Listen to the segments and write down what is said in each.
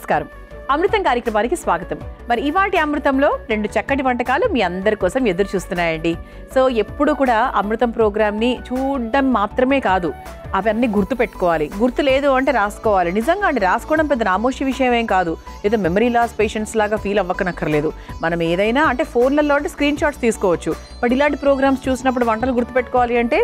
నమస్కారం. అమృతం కార్యక్రమానికి స్వాగతం. మరి ఇవాటి అమృతంలో 2 చక్కటి వంటకాలు మీ అందరి కోసం ఎదురు చూస్తున్నాయండి. సో ఎప్పుడు కూడా అమృతం ప్రోగ్రామ్ని చూడడం మాత్రమే కాదు, అవన్నీ గుర్తు పెట్టుకోవాలి. గుర్తు లేదు అంటే రాసుకోవాలి. నిజంగా అండి, రాసుకోవడం పెద్ద నామోషి విషయం ఏం కాదు. ఏదో మెమరీ లాస్ పేషెంట్స్ లాగా ఫీల్ అవ్వకనక్కర్లేదు. మనం ఏదైనా అంటే ఫోన్లలో అంటే స్క్రీన్ షాట్స్ తీసుకోవచ్చు, బట్ ఇలాంటి ప్రోగ్రామ్స్ చూసినప్పుడు వంటలు గుర్తుపెట్టుకోవాలి అంటే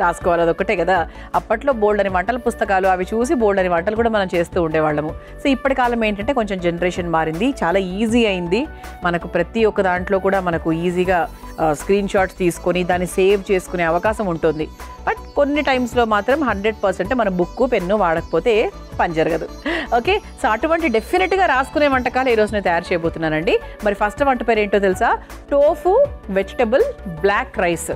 రాసుకోవాలి. అదొక్కటే కదా. అప్పట్లో బోల్డ్ అని వంటల పుస్తకాలు అవి చూసి బోల్డ్ అని వంటలు కూడా మనం చేస్తూ ఉండేవాళ్ళము. సో ఇప్పటి కాలం ఏంటంటే కొంచెం జనరేషన్ మారింది, చాలా ఈజీ అయింది. మనకు ప్రతి ఒక్క దాంట్లో కూడా మనకు ఈజీగా స్క్రీన్ షాట్స్ తీసుకొని దాన్ని సేవ్ చేసుకునే అవకాశం ఉంటుంది. బట్ కొన్ని టైమ్స్లో మాత్రం 100% మన బుక్కు పెన్ను వాడకపోతే పని జరగదు. ఓకే, సో అటువంటి డెఫినెట్గా రాసుకునే వంటకాలు ఈరోజు నేను తయారు చేయబోతున్నానండి. మరి ఫస్ట్ వంట పేరు ఏంటో తెలుసా? Tofu vegetable black rice.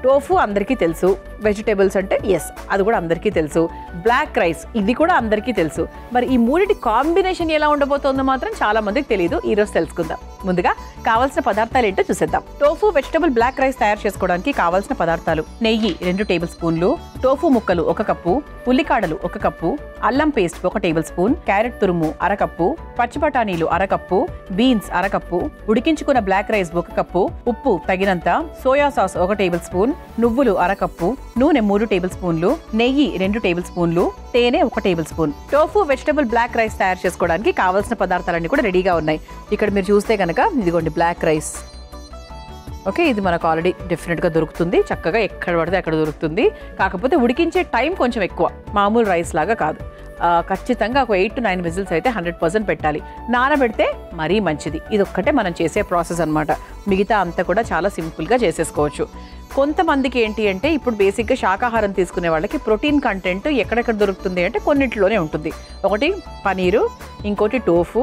Tofu అందరికీ తెలుసు, వెజిటేబుల్స్ అంటే ఎస్ అది కూడా అందరికీ తెలుసు, బ్లాక్ రైస్ ఇది కూడా అందరికీ తెలుసు. మరి ఈ మూడింటి కాంబినేషన్ ఎలా ఉండబోతుందో మాత్రం చాలా మందికి తెలియదు. ఈరోజు తెలుసుకుందాం. ముందుగా కావాల్సిన పదార్థాలు ఏంటో చూసేద్దాం. టోఫు వెజిటబుల్ బ్లాక్ రైస్ తయారు చేసుకోవడానికి కావాల్సిన పదార్థాలు: నెయ్యి 2 టేబుల్ స్పూన్లు, టోఫు ముక్కలు 1 కప్పు, ఉల్లికాడలు 1 కప్పు, అల్లం పేస్ట్ 1 టేబుల్ స్పూన్, క్యారెట్ తురుము 1/2 కప్పు, పచ్చి బఠానీలు 1/2 కప్పు, బీన్స్ 1/2 కప్పు, ఉడికించుకున్న బ్లాక్ రైస్ 1 కప్పు, ఉప్పు తగినంత, సోయా సాస్ 1 టేబుల్ స్పూన్, నువ్వులు 1/2 కప్పు, నూనె 3 టేబుల్ స్పూన్లు, నెయ్యి 2 టేబుల్ స్పూన్లు, తేనె 1 table spoon. Tofu vegetable black rice తయారు చేసుకోవడానికి కావాల్సిన పదార్థాలన్నీ కూడా రెడీగా ఉన్నాయి. ఇక్కడ మీరు చూస్తే కనుక ఇదిగోండి బ్లాక్ రైస్. ఓకే, ఇది మనకు ఆల్రెడీ డెఫినెట్గా దొరుకుతుంది, చక్కగా ఎక్కడ పడితే అక్కడ దొరుకుతుంది. కాకపోతే ఉడికించే టైం కొంచెం ఎక్కువ, మామూలు రైస్ లాగా కాదు. ఖచ్చితంగా ఒక 8 to 9 విజిల్స్ అయితే 100% పెట్టాలి. నానబెడితే మరీ మంచిది. ఇది ఒక్కటే మనం చేసే ప్రాసెస్ అనమాట. మిగతా అంతా కూడా చాలా సింపుల్గా చేసేసుకోవచ్చు. కొంతమందికి ఏంటి అంటే ఇప్పుడు బేసిక్గా శాకాహారం తీసుకునే వాళ్ళకి ప్రోటీన్ కంటెంట్ ఎక్కడెక్కడ దొరుకుతుంది అంటే కొన్నింటిలోనే ఉంటుంది. ఒకటి పనీరు, ఇంకోటి టోఫు,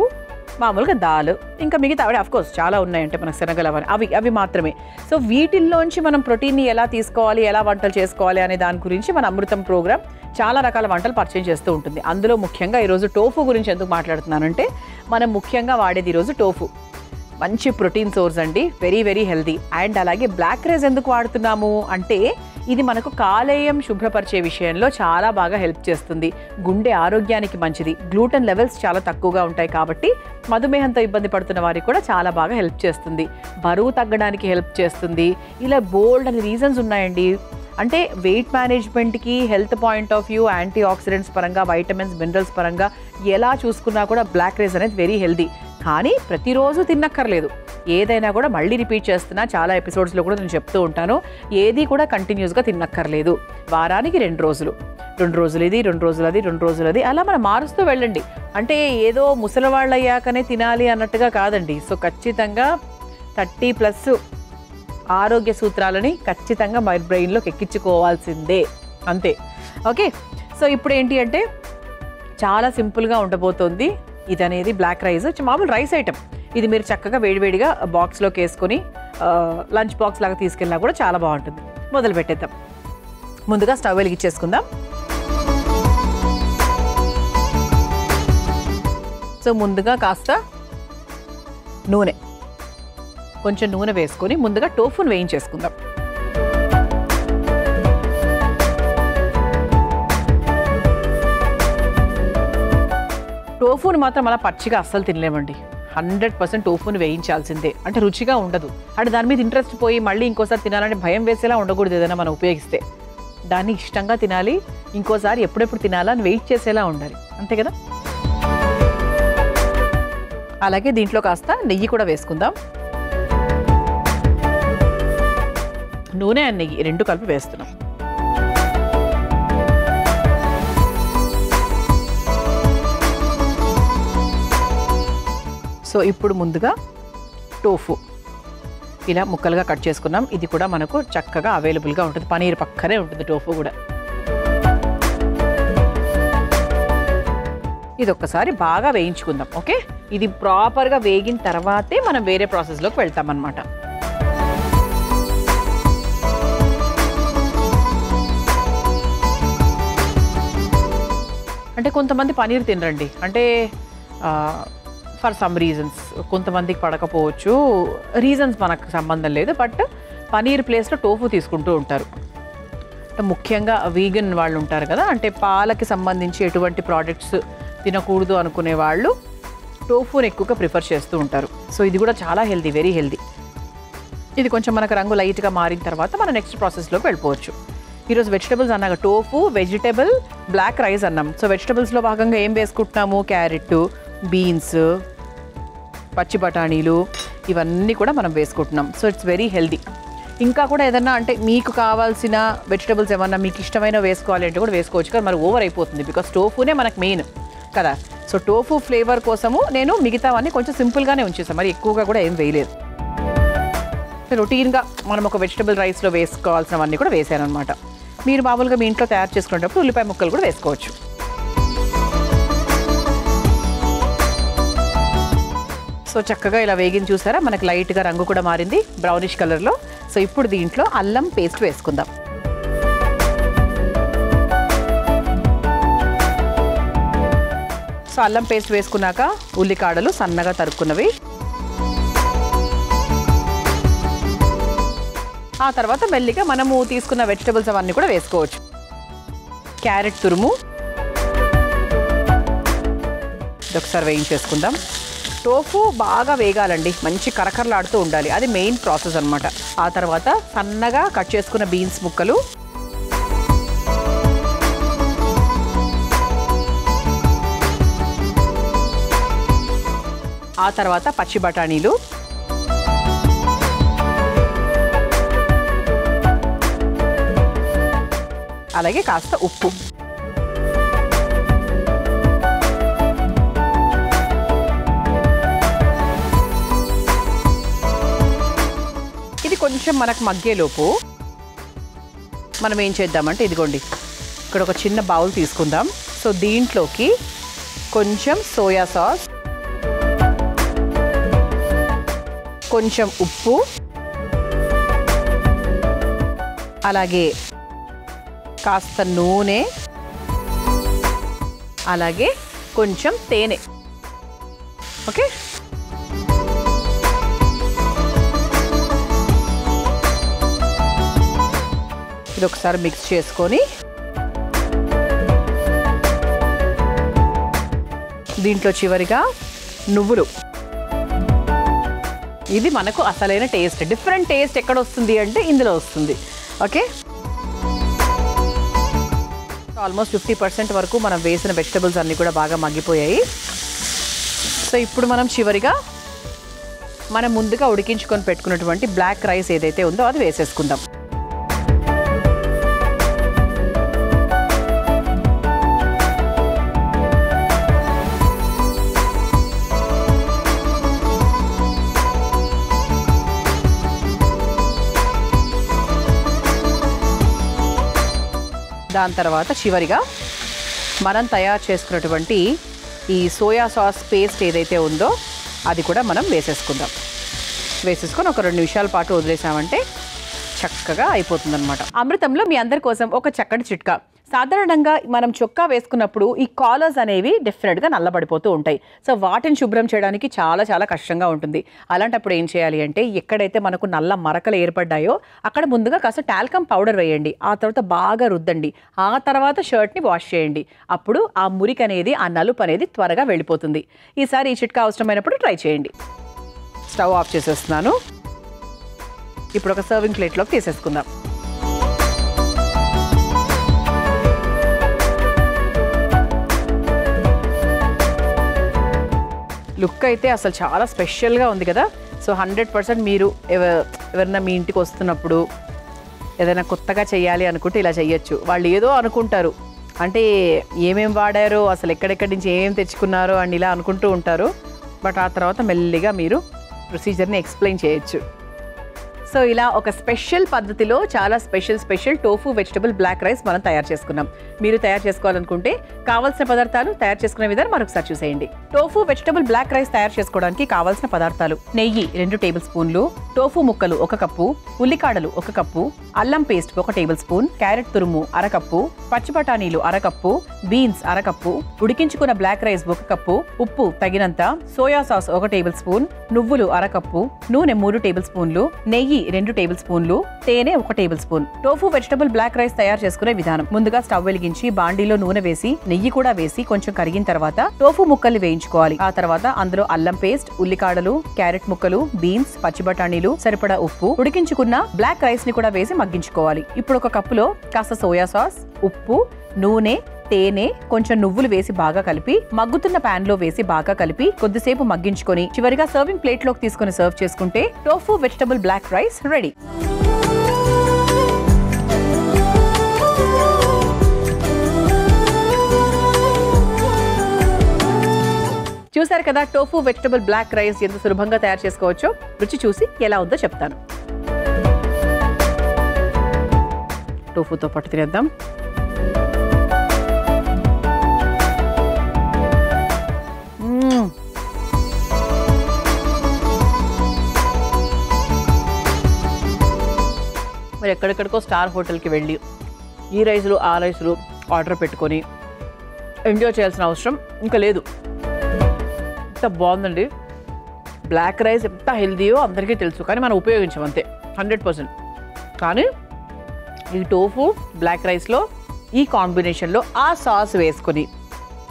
మామూలుగా దాల్, ఇంకా మిగతా ఆవిడ అఫ్కోర్స్ చాలా ఉన్నాయంటే మనకు శనగలు అవి మాత్రమే. సో వీటిల్లోంచి మనం ప్రోటీన్ని ఎలా తీసుకోవాలి, ఎలా వంటలు చేసుకోవాలి అనే దాని గురించి మన అమృతం ప్రోగ్రామ్ చాలా రకాల వంటలు పరిచయం చేస్తూ ఉంటుంది. అందులో ముఖ్యంగా ఈరోజు టోఫు గురించి ఎందుకు మాట్లాడుతున్నానంటే మనం ముఖ్యంగా వాడేది ఈరోజు టోఫు. మంచి ప్రోటీన్ సోర్స్ అండి, వెరీ వెరీ హెల్తీ. అండ్ అలాగే బ్లాక్ రైస్ ఎందుకు వాడుతున్నాము అంటే ఇది మనకు కాలేయం శుభ్రపరిచే విషయంలో చాలా బాగా హెల్ప్ చేస్తుంది. గుండె ఆరోగ్యానికి మంచిది. గ్లూటెన్ లెవెల్స్ చాలా తక్కువగా ఉంటాయి కాబట్టి మధుమేహంతో ఇబ్బంది పడుతున్న వారికి కూడా చాలా బాగా హెల్ప్ చేస్తుంది. బరువు తగ్గడానికి హెల్ప్ చేస్తుంది. ఇలా బోల్డ్ అని రీజన్స్ ఉన్నాయండి. అంటే వెయిట్ మేనేజ్మెంట్కి, health point of view, antioxidants పరంగా, వైటమిన్స్ మినరల్స్ పరంగా ఎలా చూసుకున్నా కూడా బ్లాక్ రైస్ అనేది వెరీ హెల్తీ. కానీ ప్రతిరోజు తిన్నక్కర్లేదు. ఏదైనా కూడా మళ్ళీ రిపీట్ చేస్తున్నా, చాలా ఎపిసోడ్స్లో కూడా నేను చెప్తూ ఉంటాను, ఏది కూడా కంటిన్యూస్గా తిన్నక్కర్లేదు. వారానికి 2 రోజులు, 2 రోజులు ఇది, 2 రోజులు అది, 2 రోజులు అది, అలా మనం మారుస్తూ వెళ్ళండి. అంటే ఏదో ముసలివాళ్ళు అయ్యాకనే తినాలి అన్నట్టుగా కాదండి. సో ఖచ్చితంగా 30+ ఆరోగ్య సూత్రాలని ఖచ్చితంగా మై బ్రెయిన్లోకి ఎక్కించుకోవాల్సిందే, అంతే. ఓకే, సో ఇప్పుడు ఏంటి అంటే చాలా సింపుల్గా ఉండబోతోంది. ఇది అనేది బ్లాక్ రైస్, మామూలు రైస్ ఐటమ్. ఇది మీరు చక్కగా వేడివేడిగా బాక్స్లోకి వేసుకొని లంచ్ బాక్స్ లాగా తీసుకెళ్ళినా కూడా చాలా బాగుంటుంది. మొదలు పెట్టేద్దాం. ముందుగా స్టవ్ వెలిగించేసుకుందాం. సో ముందుగా కాస్త కొంచెం నూనె వేసుకొని ముందుగా టోఫును వేయించేసుకుందాం. టోఫుని మాత్రం అలా పచ్చిగా అస్సలు తినలేమండి. 100% టోఫుని వేయించాల్సిందే. అంటే రుచిగా ఉండదు. అంటే దాని మీద ఇంట్రెస్ట్ పోయి మళ్ళీ ఇంకోసారి తినాలని భయం వేసేలా ఉండకూడదు. ఏదైనా మనం ఉపయోగిస్తే దాన్ని ఇష్టంగా తినాలి, ఇంకోసారి ఎప్పుడెప్పుడు తినాలా అని వెయిట్ చేసేలా ఉండాలి, అంతే కదా. అలాగే దీంట్లో కాస్త నెయ్యి కూడా వేసుకుందాం. నూనె అండ్ నెయ్యి 2 కలిపి వేస్తున్నాం. సో ఇప్పుడు ముందుగా టోఫు ఇలా ముక్కలుగా కట్ చేసుకున్నాం. ఇది కూడా మనకు చక్కగా అవైలబుల్గా ఉంటుంది. పనీర్ పక్కనే ఉంటుంది టోఫు కూడా. ఇది ఒక్కసారి బాగా వేయించుకుందాం. ఓకే, ఇది ప్రాపర్గా వేగిన తర్వాతే మనం వేరే ప్రాసెస్లోకి వెళ్తామన్నమాట. అంటే కొంతమంది పనీర్ తినరండి. అంటే ఫర్ సమ్ రీజన్స్ కొంతమందికి పడకపోవచ్చు, రీజన్స్ మనకు సంబంధం లేదు. బట్ పనీర్ ప్లేస్లో టోఫు తీసుకుంటూ ఉంటారు. ముఖ్యంగా వీగన్ వాళ్ళు ఉంటారు కదా, అంటే పాలకి సంబంధించి ఎటువంటి ప్రోడక్ట్స్ తినకూడదు అనుకునే వాళ్ళు టోఫూని ఎక్కువగా ప్రిఫర్ చేస్తూ ఉంటారు. సో ఇది కూడా చాలా హెల్దీ, వెరీ హెల్దీ. ఇది కొంచెం మనకు రంగు లైట్గా మారిన తర్వాత మనం నెక్స్ట్ ప్రాసెస్లోకి వెళ్ళిపోవచ్చు. ఈరోజు వెజిటబుల్స్ అన్నాక టోఫు, వెజిటబుల్, బ్లాక్ రైస్ అన్నాం. సో వెజిటబుల్స్లో భాగంగా ఏం వేసుకుంటున్నాము? క్యారెట్, బీన్స్, పచ్చి బఠానీలు ఇవన్నీ కూడా మనం వేసుకుంటున్నాం. So it's very healthy. ఇంకా కూడా ఏదన్నా అంటే మీకు కావాల్సిన వెజిటబుల్స్ ఏమన్నా మీకు ఇష్టమైన వేసుకోవాలి అంటే కూడా వేసుకోవచ్చు, కానీ మరి ఓవర్ అయిపోతుంది. బికాస్ టోఫూనే మనకు మెయిన్ కదా. సో టోఫు ఫ్లేవర్ కోసము నేను మిగతావన్నీ కొంచెం సింపుల్గానే ఉంచేసాను, మరి ఎక్కువగా కూడా ఏం వేయలేదు. రొటీన్గా మనం ఒక వెజిటబుల్ రైస్లో వేసుకోవాల్సినవన్నీ కూడా వేసాను అనమాట. మీరు మామూలుగా మీ ఇంట్లో తయారు చేసుకునేటప్పుడు ఉల్లిపాయ ముక్కలు కూడా వేసుకోవచ్చు. సో చక్కగా ఇలా వేగిన చూసారా, మనకి లైట్గా రంగు కూడా మారింది బ్రౌనిష్ కలర్లో. సో ఇప్పుడు దీంట్లో అల్లం పేస్ట్ వేసుకుందాం. సో అల్లం పేస్ట్ వేసుకున్నాక ఉల్లికాడలు సన్నగా తరుక్కున్నవి, ఆ తర్వాత మెల్లిగా మనము తీసుకున్న వెజిటబుల్స్ అవన్నీ కూడా వేసుకోవచ్చు. క్యారెట్ తురుము ఒకసారి వేయించేసుకుందాం. టోఫు బాగా వేగాలండి, మంచి కరకరలాడుతూ ఉండాలి, అది మెయిన్ ప్రాసెస్ అనమాట. ఆ తర్వాత సన్నగా కట్ చేసుకున్న బీన్స్ ముక్కలు, ఆ తర్వాత పచ్చి బఠానీలు, అలాగే కాస్త ఉప్పు. ఇది కొంచెం మనకు మగ్గేలోపు మనం ఏం చేద్దామంటే ఇదిగోండి ఇక్కడ ఒక చిన్న బౌల్ తీసుకుందాం. సో దీంట్లోకి కొంచెం సోయా సాస్, కొంచెం ఉప్పు, అలాగే కాస్త నూనె, అలాగే కొంచెం తేనె. ఓకే, ఇది ఒకసారి మిక్స్ చేసుకొని దీంట్లో చివరిగా నువ్వులు. ఇది మనకు అసలైన టేస్ట్. డిఫరెంట్ టేస్ట్ ఎక్కడ వస్తుంది అంటే ఇందులో వస్తుంది. ఓకే, ఆల్మోస్ట్ 50% వరకు మనం వేసిన వెజిటబుల్స్ అన్నీ కూడా బాగా మగ్గిపోయాయి. సో ఇప్పుడు మనం చివరిగా మనం ముందుగా ఉడికించుకొని పెట్టుకున్నటువంటి బ్లాక్ రైస్ ఏదైతే ఉందో అది వేసేసుకుందాం. దాని తర్వాత చివరిగా మనం తయారు చేసుకున్నటువంటి ఈ సోయా సాస్ పేస్ట్ ఏదైతే ఉందో అది కూడా మనం వేసేసుకుందాం. వేసేసుకొని ఒక 2 నిమిషాల పాటు వదిలేసామంటే చక్కగా అయిపోతుందన్నమాట. అమృతంలో మీ అందరి కోసం ఒక చక్కటి చిట్కా. సాధారణంగా మనం చొక్కా వేసుకున్నప్పుడు ఈ కాలర్స్ అనేవి డెఫినెట్గా నల్లబడిపోతూ ఉంటాయి. సో వాటిని శుభ్రం చేయడానికి చాలా చాలా కష్టంగా ఉంటుంది. అలాంటప్పుడు ఏం చేయాలి అంటే ఎక్కడైతే మనకు నల్ల మరకలు ఏర్పడ్డాయో అక్కడ ముందుగా కాస్త టాల్కమ్ పౌడర్ వేయండి, ఆ తర్వాత బాగా రుద్దండి, ఆ తర్వాత షర్ట్ని వాష్ చేయండి. అప్పుడు ఆ మురికి అనేది, ఆ నలుపు అనేది త్వరగా వెళ్ళిపోతుంది. ఈసారి ఈ చిట్కా అవసరమైనప్పుడు ట్రై చేయండి. స్టవ్ ఆఫ్ చేసేస్తున్నాను. ఇప్పుడు ఒక సర్వింగ్ ప్లేట్లోకి తీసేసుకుందాం. లుక్ అయితే అసలు చాలా స్పెషల్గా ఉంది కదా. సో 100% మీరు ఎవరైనా మీ ఇంటికి వస్తున్నప్పుడు ఏదైనా కొత్తగా చేయాలి అనుకుంటే ఇలా చేయొచ్చు. వాళ్ళు ఏదో అనుకుంటారు, అంటే ఏమేమి వాడారో, అసలు ఎక్కడెక్కడి నుంచి ఏమేమి తెచ్చుకున్నారో అని ఇలా అనుకుంటూ ఉంటారు. బట్ ఆ తర్వాత మెల్లిగా మీరు ప్రొసీజర్ని ఎక్స్ప్లెయిన్ చేయొచ్చు. సో ఇలా ఒక స్పెషల్ పద్ధతిలో చాలా special tofu vegetable black rice మనం తయారు చేసుకున్నాం. మీరు తయారు చేసుకోవాలనుకుంటే కావాల్సిన పదార్థాలు, తయారు చేసుకునే విధానం మరొకసారి చూసేయండి. టోఫు వెజిటబుల్ బ్లాక్ రైస్ తయారు చేసుకోవడానికి కావాల్సిన పదార్థాలు: నెయ్యి 2 టేబుల్ స్పూన్లు, టోఫు ముక్కలు 1 కప్పు, ఉల్లికాడలు 1 కప్పు, అల్లం పేస్ట్ 1 టేబుల్ స్పూన్, క్యారెట్ తురుము 1/2 కప్పు, పచ్చి బఠానీలు 1/2 కప్పు, బీన్స్ 1/2 కప్పు, ఉడికించుకున్న బ్లాక్ రైస్ 1 కప్పు, ఉప్పు తగినంత, సోయా సాస్ 1 టేబుల్ స్పూన్, నువ్వులు 1/2 కప్పు, నూనె 3 టేబుల్ స్పూన్లు, నెయ్యి 2 టేబుల్ స్పూన్లు, తేనె 1 table spoon. Tofu vegetable black rice తయారు చేసుకునే విధానం. ముందుగా స్టవ్ వెలిగించి బాండీలో నూనె వేసి నెయ్యి కూడా వేసి కొంచెం కరిగిన తర్వాత టోఫు ముక్కల్ని వేయించుకోవాలి. ఆ తర్వాత అందులో అల్లం పేస్ట్, ఉల్లికాడలు, క్యారెట్ ముక్కలు, బీన్స్, పచ్చి బఠానీలు, సరిపడా ఉప్పు, ఉడికించుకున్న బ్లాక్ రైస్ ని కూడా వేసి మగ్గించుకోవాలి. ఇప్పుడు ఒక కప్పులో కాస్త సోయా సాస్, ఉప్పు, నూనె, తేనె, కొంచెం నువ్వులు వేసి బాగా కలిపి మగ్గుతున్న పాన్ లో వేసి బాగా కలిపి కొద్దిసేపు మగ్గించుకొని చివరిగా సర్వింగ్ ప్లేట్ లోకి తీసుకుని సర్వ్ చేసుకుంటే tofu vegetable black rice ready. చూసారు కదా టోఫు వెజిటబుల్ బ్లాక్ రైస్ ఎంత సులభంగా తయారు చేసుకోవచ్చో. రుచి చూసి ఎలా ఉందో చెప్తాను. టోఫుతో పాటు తినేద్దాం. మరి ఎక్కడెక్కడికో స్టార్ హోటల్కి వెళ్ళి ఈ రైసులు ఆ రైసులు ఆర్డర్ పెట్టుకొని ఎంజాయ్ చేయాల్సిన అవసరం ఇంకా లేదు. ఎంత బాగుందండి. బ్లాక్ రైస్ ఎంత హెల్దీయో అందరికీ తెలుసు, కానీ మనం ఉపయోగించాం అంతే 100%. కానీ ఈ టోఫు బ్లాక్ రైస్లో ఈ కాంబినేషన్లో ఆ సాస్ వేసుకొని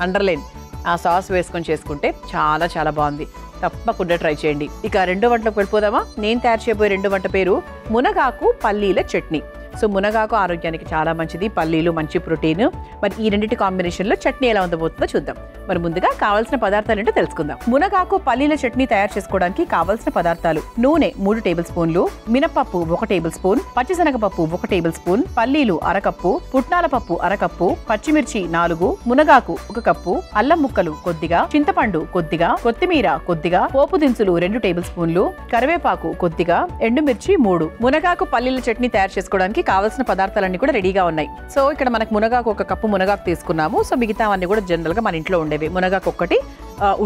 అండర్లైన్ ఆ సాస్ వేసుకొని చేసుకుంటే చాలా చాలా బాగుంది. తప్పకుండా ట్రై చేయండి. ఇక రెండో వంటలోకి వెళ్ళిపోదామా? నేను తయారు చేయబోయే రెండో వంట పేరు మునగాకు పల్లీల చట్నీ. సో మునగాకు ఆరోగ్యానికి చాలా మంచిది, పల్లీలు మంచి ప్రోటీన్. మరి ఈ రెండింటి కాంబినేషన్లో చట్నీ ఎలా ఉండబోతుందో చూద్దాం. మరి ముందుగా కావాల్సిన పదార్థాలు ఏంటో తెలుసుకుందాం. మునగాకు పల్లీల చట్నీ తయారు చేసుకోవడానికి కావాల్సిన పదార్థాలు: నూనె 3 టేబుల్ స్పూన్లు, మినపప్పు 1 టేబుల్ స్పూన్, పచ్చిశనగపప్పు 1 టేబుల్ స్పూన్, పల్లీలు 1/2 కప్పు, పుట్నాల పప్పు 1/2 కప్పు, పచ్చిమిర్చి 4, మునగాకు 1 కప్పు, అల్లం ముక్కలు కొద్దిగా, చింతపండు కొద్దిగా, కొత్తిమీర కొద్దిగా, పోపు దినుసులు 2 టేబుల్ స్పూన్లు, కరివేపాకు కొద్దిగా, ఎండుమిర్చి 3. మునగాకు పల్లీల చట్నీ తయారు చేసుకోవడానికి కావాల్సిన పదార్థాలన్నీ కూడా రెడీగా ఉన్నాయి. సో ఇక్కడ మనకు మునగాకు 1 కప్పు మునగాకు తీసుకున్నాము. సో మిగతావన్నీ కూడా జనరల్ గా మన ఇంట్లో ఉండేవి. మునగాకు ఒక్కటి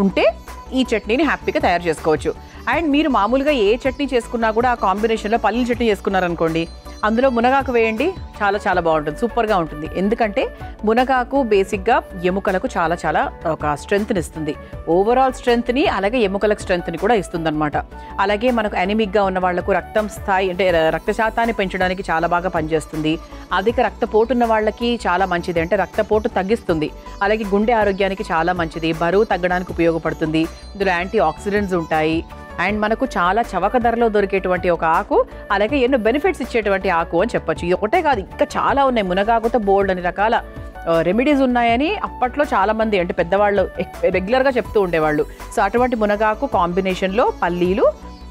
ఉంటే ఈ చట్నీని హ్యాపీగా తయారు చేసుకోవచ్చు. అండ్ మీరు మామూలుగా ఏ చట్నీ చేసుకున్నా కూడా ఆ కాంబినేషన్లో పల్లీల చట్నీ చేసుకున్నారనుకోండి, అందులో మునగాకు వేయండి, చాలా చాలా బాగుంటుంది, సూపర్గా ఉంటుంది. ఎందుకంటే మునగాకు బేసిక్గా ఎముకలకు చాలా చాలా ఒక స్ట్రెంగ్త్ని ఇస్తుంది. ఓవరాల్ స్ట్రెంగ్త్ని అలాగే ఎముకలకు స్ట్రెంగ్త్ని కూడా ఇస్తుంది అనమాట. అలాగే మనకు ఎనిమిక్గా ఉన్న వాళ్లకు రక్తం స్థాయి అంటే రక్త శాతాన్ని పెంచడానికి చాలా బాగా పనిచేస్తుంది. అధిక రక్తపోటు ఉన్న వాళ్ళకి చాలా మంచిది, అంటే రక్తపోటు తగ్గిస్తుంది. అలాగే గుండె ఆరోగ్యానికి చాలా మంచిది, బరువు తగ్గడానికి ఉపయోగపడుతుంది. ఇందులో యాంటీ ఆక్సిడెంట్స్ ఉంటాయి. అండ్ మనకు చాలా చవక ధరలో దొరికేటువంటి ఒక ఆకు, అలాగే ఎన్నో బెనిఫిట్స్ ఇచ్చేటువంటి ఆకు అని చెప్పొచ్చు. ఇది ఒకటే కాదు, ఇంకా చాలా ఉన్నాయి. మునగాకుతో బోల్డ్ అని రకాల రెమెడీస్ ఉన్నాయని అప్పట్లో చాలామంది అంటే పెద్దవాళ్ళు రెగ్యులర్గా చెప్తూ ఉండేవాళ్ళు. సో అటువంటి మునగాకు కాంబినేషన్లో పల్లీలు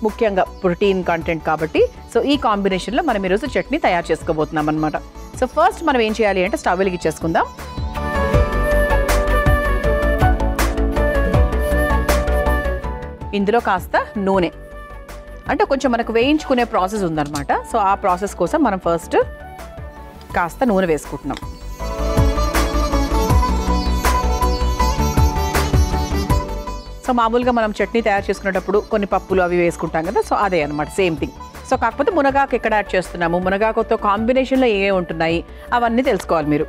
ముఖ్యంగా ప్రోటీన్ కంటెంట్ కాబట్టి, సో ఈ కాంబినేషన్లో మనం ఈరోజు చట్నీ తయారు చేసుకోబోతున్నాం అనమాట. సో ఫస్ట్ మనం ఏం చేయాలి అంటే స్టవ్ వెలిగించేసుకుందాం. ఇందులో కాస్త నూనె, అంటే కొంచెం మనకు వేయించుకునే ప్రాసెస్ ఉందన్నమాట. సో ఆ ప్రాసెస్ కోసం మనం ఫస్ట్ కాస్త నూనె వేసుకుంటున్నాం. సో మామూలుగా మనం చట్నీ తయారు చేసుకునేటప్పుడు కొన్ని పప్పులు అవి వేసుకుంటాం కదా, సో అదే అనమాట, సేమ్ థింగ్. సో కాకపోతే మునగాకు ఎక్కడ యాడ్ చేస్తున్నాము, మునగాకుతో కాంబినేషన్లో ఏ ఉంటున్నాయి అవన్నీ తెలుసుకోవాలి మీరు.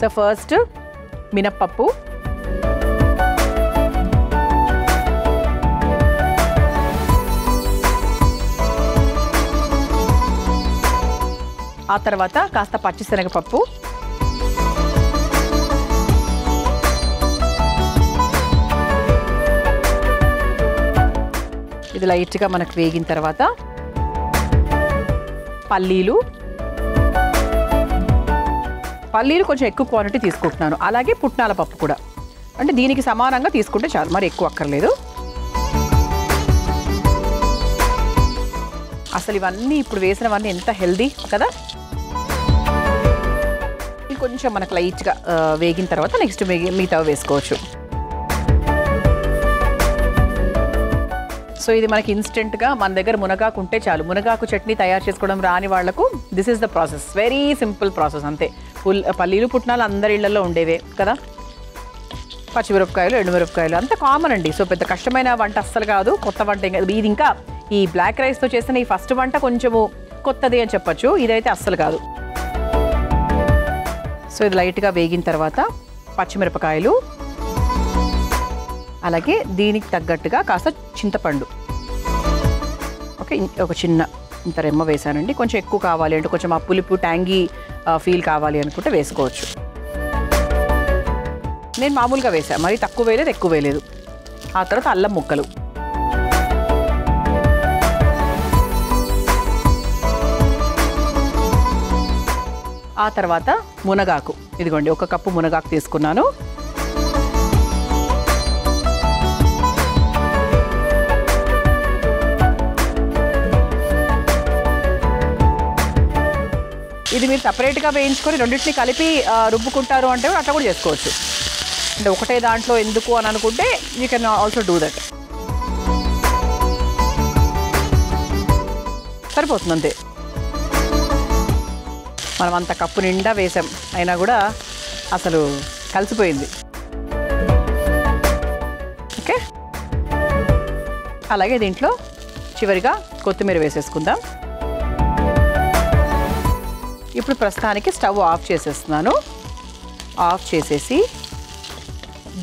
సో ఫస్ట్ మినప్పప్పు, ఆ తర్వాత కాస్త పచ్చిశనగపప్పు, ఇది లైట్గా మనకు వేగిన తర్వాత పల్లీలు కొంచెం ఎక్కువ క్వాంటిటీ తీసుకుంటున్నాను. అలాగే పుట్నాల పప్పు కూడా, అంటే దీనికి సమానంగా తీసుకుంటే చాలు, మరి ఎక్కువ అక్కర్లేదు. అసలు ఇవన్నీ ఇప్పుడు వేసినవన్నీ ఎంత హెల్దీ కదా. కొంచెం మనకు లైట్గా వేగిన తర్వాత నెక్స్ట్ మిగతా వేసుకోవచ్చు. సో ఇది మనకి ఇన్స్టెంట్గా మన దగ్గర మునగాకు ఉంటే చాలు. మునగాకు చట్నీ తయారు చేసుకోవడం రాని వాళ్లకు this is the process, very simple process అంతే. పల్లీలు పుట్నాలు అందరి ఇళ్లలో ఉండేవే కదా, పచ్చిమిరపకాయలు ఎండుమిరపకాయలు అంత కామన్ అండి. సో పెద్ద కష్టమైన వంట అస్సలు కాదు, కొత్త వంట ఇది. ఇంకా ఈ బ్లాక్ రైస్తో చేసిన ఈ ఫస్ట్ వంట కొంచెము కొత్తది అని చెప్పచ్చు, ఇదైతే అస్సలు కాదు. సో ఇది లైట్గా వేగిన తర్వాత పచ్చిమిరపకాయలు, అలాగే దీనికి తగ్గట్టుగా కాస్త చింతపండు, ఓకే, ఒక చిన్న ఇంత రెమ్మ వేసానండి. కొంచెం ఎక్కువ కావాలి అంటే కొంచెం ఆ పులుపు ట్యాంగీ ఫీల్ కావాలి అనుకుంటే వేసుకోవచ్చు. నేను మామూలుగా వేసాను, మరి తక్కువ వేయలేదు ఎక్కువ వేయలేదు. ఆ తర్వాత అల్లం ముక్కలు, ఆ తర్వాత మునగాకు. ఇదిగోండి 1 కప్పు మునగాకు తీసుకున్నాను. ఇది మీరు సపరేట్గా వేయించుకొని రెండింటిని కలిపి రుబ్బుకుంటారు అంటే అట్లా కూడా చేసుకోవచ్చు. అంటే ఒకటే దాంట్లో ఎందుకు అని అనుకుంటే you can also do that. సరిపోతుంది అంతే. మనం అంత కప్పు నిండా వేసాం అయినా కూడా అసలు కలిసిపోయింది. ఓకే, అలాగే దీంట్లో చివరిగా కొత్తిమీర వేసేసుకుందాం. ఇప్పుడు ప్రస్తుతానికి స్టవ్ ఆఫ్ చేసేస్తున్నాను. ఆఫ్ చేసేసి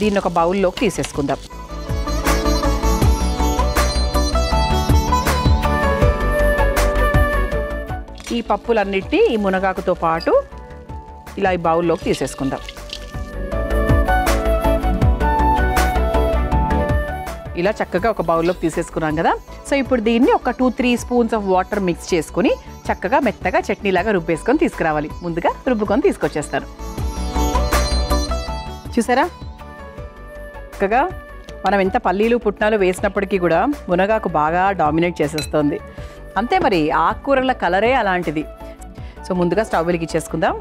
దీన్ని ఒక బౌల్లోకి తీసేసుకుందాం. ఈ పప్పులన్నిటినీ ఈ మునగాకుతో పాటు ఇలా ఈ బౌల్లోకి తీసేసుకుందాం. ఇలా చక్కగా ఒక బౌల్లోకి తీసేసుకున్నాం కదా. సో ఇప్పుడు దీన్ని ఒక 2-3 స్పూన్స్ ఆఫ్ వాటర్ మిక్స్ చేసుకుని చక్కగా మెత్తగా చట్నీలాగా రుబ్బేసుకొని తీసుకురావాలి. ముందుగా రుబ్బుకొని తీసుకొచ్చేస్తాను. చూసారా, చక్కగా మనం ఎంత పల్లీలు పుట్నాలు వేసినప్పటికీ కూడా మునగాకు బాగా డామినేట్ చేసేస్తుంది. అంతే మరి, ఆకుకూరల కలరే అలాంటిది. సో ముందుగా స్టవ్ వెలిగించేసుకుందాం.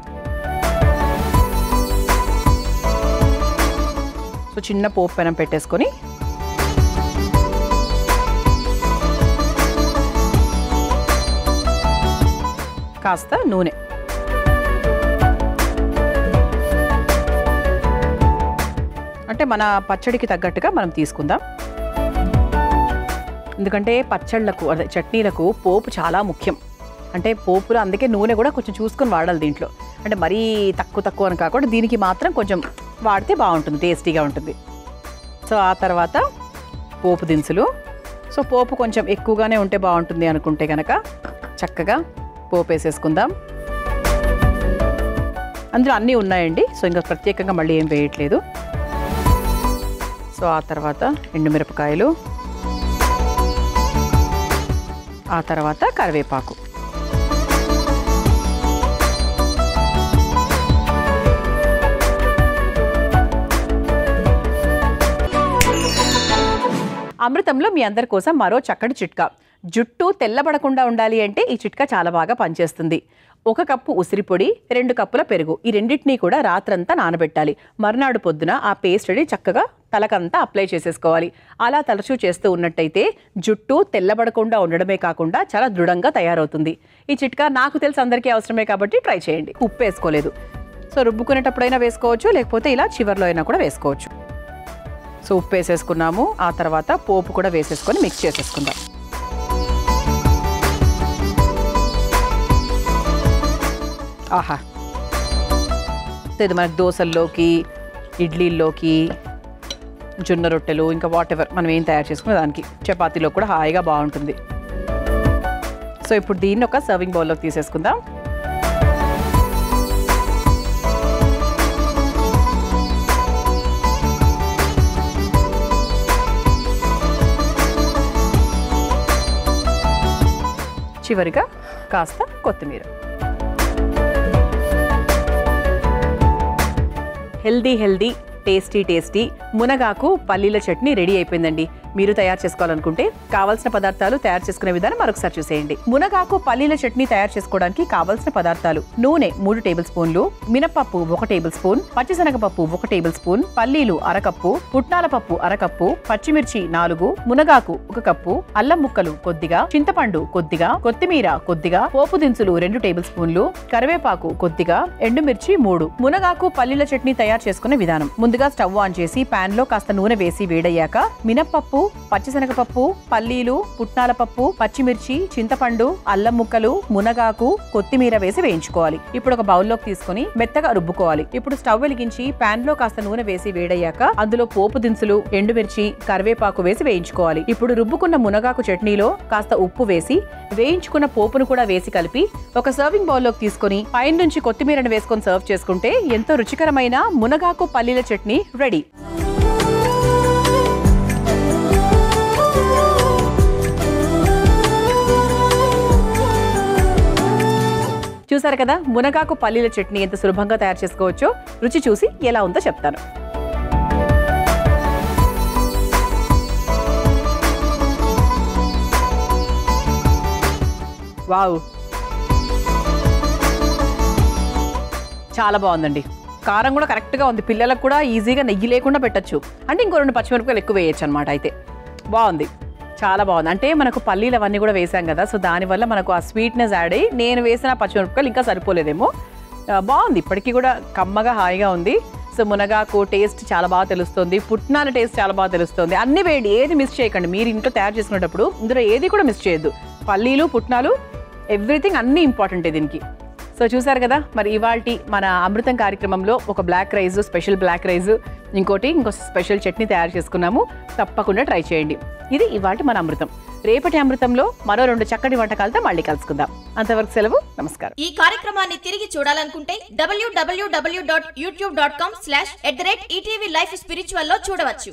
సో చిన్న పోపు పెనం పెట్టేసుకొని కాస్త నూనె, అంటే మన పచ్చడికి తగ్గట్టుగా మనం తీసుకుందాం. ఎందుకంటే పచ్చళ్ళకు అదే చట్నీలకు పోపు చాలా ముఖ్యం. అంటే పోపులో అందుకే నూనె కూడా కొంచెం చూసుకొని వాడాలి దీంట్లో. అంటే మరీ తక్కువ అని కాకుండా దీనికి మాత్రం కొంచెం వాడితే బాగుంటుంది, టేస్టీగా ఉంటుంది. సో ఆ తర్వాత పోపు దినుసులు. సో పోపు కొంచెం ఎక్కువగానే ఉంటే బాగుంటుంది అనుకుంటే కనుక చక్కగా పోపు వేసేసుకుందాం. అందులో అన్నీ ఉన్నాయండి. సో ఇంకా ప్రత్యేకంగా మళ్ళీ ఏం వేయట్లేదు. సో ఆ తర్వాత ఎండుమిరపకాయలు, ఆ తర్వాత కరివేపాకు. అమృతంలో మీ అందరి కోసం మరో చక్కటి చిట్కా. జుట్టు తెల్లబడకుండా ఉండాలి అంటే ఈ చిట్కా చాలా బాగా పనిచేస్తుంది. 1 కప్పు ఉసిరిపొడి, 2 కప్పుల పెరుగు, ఈ రెండింటినీ కూడా రాత్రంతా నానబెట్టాలి. మర్నాడు పొద్దున ఆ పేస్ట్ని చక్కగా తలకంతా అప్లై చేసేసుకోవాలి. అలా తరచూ చేస్తూ ఉన్నట్టయితే జుట్టు తెల్లబడకుండా ఉండడమే కాకుండా చాలా దృఢంగా తయారవుతుంది. ఈ చిట్కా నాకు తెలిసి అందరికీ అవసరమే కాబట్టి ట్రై చేయండి. ఉప్పు వేసుకోలేదు. సో రుబ్బుకునేటప్పుడైనా వేసుకోవచ్చు, లేకపోతే ఇలా చివర్లో అయినా కూడా వేసుకోవచ్చు. సో ఉప్పు వేసేసుకున్నాము. ఆ తర్వాత పోపు కూడా వేసేసుకొని మిక్స్ చేసేసుకుందాం. ఆహా, ఇది మనకు దోశల్లోకి, ఇడ్లీల్లోకి, జొన్న రొట్టెలు, ఇంకా వాట్ ఎవర్ మనం ఏం తయారు చేసుకునే దానికి, చపాతీలో కూడా హాయిగా బాగుంటుంది. సో ఇప్పుడు దీన్ని ఒక సర్వింగ్ బౌల్లోకి తీసేసుకుందాం. చివరిగా కాస్త కొత్తిమీర. హెల్దీ టేస్టీ మునగాకు పల్లీల చట్నీ రెడీ అయిపోయిందండి. మీరు తయారు చేసుకోవాలనుకుంటే కావాల్సిన పదార్థాలు తయారు చేసుకునే విధానం మరొకసారి చూసేయండి. మునగాకు పల్లీల చట్నీ తయారు చేసుకోవడానికి కావాల్సిన పదార్థాలు: నూనె 3 టేబుల్ స్పూన్లు, మినపప్పు 1 టేబుల్ స్పూన్, పచ్చిశనగపప్పు 1 టేబుల్ స్పూన్, పల్లీలు 1/2 కప్పు, పుట్నాల పప్పు 1/2 కప్పు, పచ్చిమిర్చి 4, మునగాకు 1 కప్పు, అల్లం ముక్కలు కొద్దిగా, చింతపండు కొద్దిగా, కొత్తిమీర కొద్దిగా, పోపు దినుసులు 2 టేబుల్ స్పూన్లు, కరివేపాకు కొద్దిగా, ఎండుమిర్చి 3. మునగాకు పల్లీల చట్నీ తయారు చేసుకునే విధానం: ముందుగా స్టవ్ ఆన్ చేసి పాన్ లో కాస్త నూనె వేసి వేడయ్యాక మినపప్పు, పచ్చిశనగపప్పు, పల్లీలు, పుట్నాల పప్పు, పచ్చిమిర్చి, చింతపండు, అల్లం ముక్కలు, మునగాకు, కొత్తిమీర వేసి వేయించుకోవాలి. ఇప్పుడు ఒక బౌల్లోకి తీసుకుని మెత్తగా రుబ్బుకోవాలి. ఇప్పుడు స్టవ్ వెలిగించి పాన్ లో కాస్త నూనె వేసి వేడయ్యాక అందులో పోపు దినుసులు, ఎండుమిర్చి, కరివేపాకు వేసి వేయించుకోవాలి. ఇప్పుడు రుబ్బుకున్న మునగాకు చట్నీలో కాస్త ఉప్పు వేసి వేయించుకున్న పోపును కూడా వేసి కలిపి ఒక సర్వింగ్ బౌల్లోకి తీసుకుని పైన నుంచి కొత్తిమీరను వేసుకొని సర్వ్ చేసుకుంటే ఎంతో రుచికరమైన మునగాకు పల్లీల చట్నీ రెడీ. చూసారు కదా, మునగాకు పల్లీల చట్నీ ఎంత సులభంగా తయారు చేసుకోవచ్చో రుచి చూసి ఎలా ఉందో చెప్తాను. వావ్, చాలా బాగుందండి. కారం కూడా కరెక్ట్గా ఉంది. పిల్లలకు కూడా ఈజీగా నెయ్యి లేకుండా పెట్టచ్చు. అంటే ఇంకో 2 పచ్చిమిరపకాయలు ఎక్కువ వేయచ్చు అనమాట. అయితే బాగుంది, చాలా బాగుంది. అంటే మనకు పల్లీలు అవన్నీ కూడా వేసాం కదా, సో దానివల్ల మనకు ఆ స్వీట్నెస్ యాడ్ అయ్యి నేను వేసిన పచ్చిమిరపకాయలు ఇంకా సరిపోలేదేమో. బాగుంది, ఇప్పటికీ కూడా కమ్మగా హాయిగా ఉంది. సో మునగాకు టేస్ట్ చాలా బాగా తెలుస్తుంది, పుట్నాల టేస్ట్ చాలా బాగా తెలుస్తుంది. అన్ని వేయండి, ఏది మిస్ చేయకండి. మీరు ఇంట్లో తయారు చేసుకునేటప్పుడు ఇందులో ఏది కూడా మిస్ చేయొద్దు. పల్లీలు, పుట్నాలు, ఎవ్రీథింగ్ అన్నీ ఇంపార్టెంటే దీనికి. సో చూసారు కదా, మరి ఇవాల్టి మన అమృతం కార్యక్రమంలో ఒక black rice, special black rice, ఇంకో స్పెషల్ చట్నీ తయారు చేసుకున్నాము. తప్పకుండా ట్రై చేయండి. ఇది ఇవాల్టి మన అమృతం. రేపటి అమృతంలో మరో 2 చక్కటి వంటకాలతో మళ్ళీ కలుసుకుందాం. అంతవరకు సెలవు, నమస్కారం. ఈ కార్యక్రమాన్ని తిరిగి చూడాలనుకుంటే www.youtube.com/ETV Life Spiritual లో చూడవచ్చు.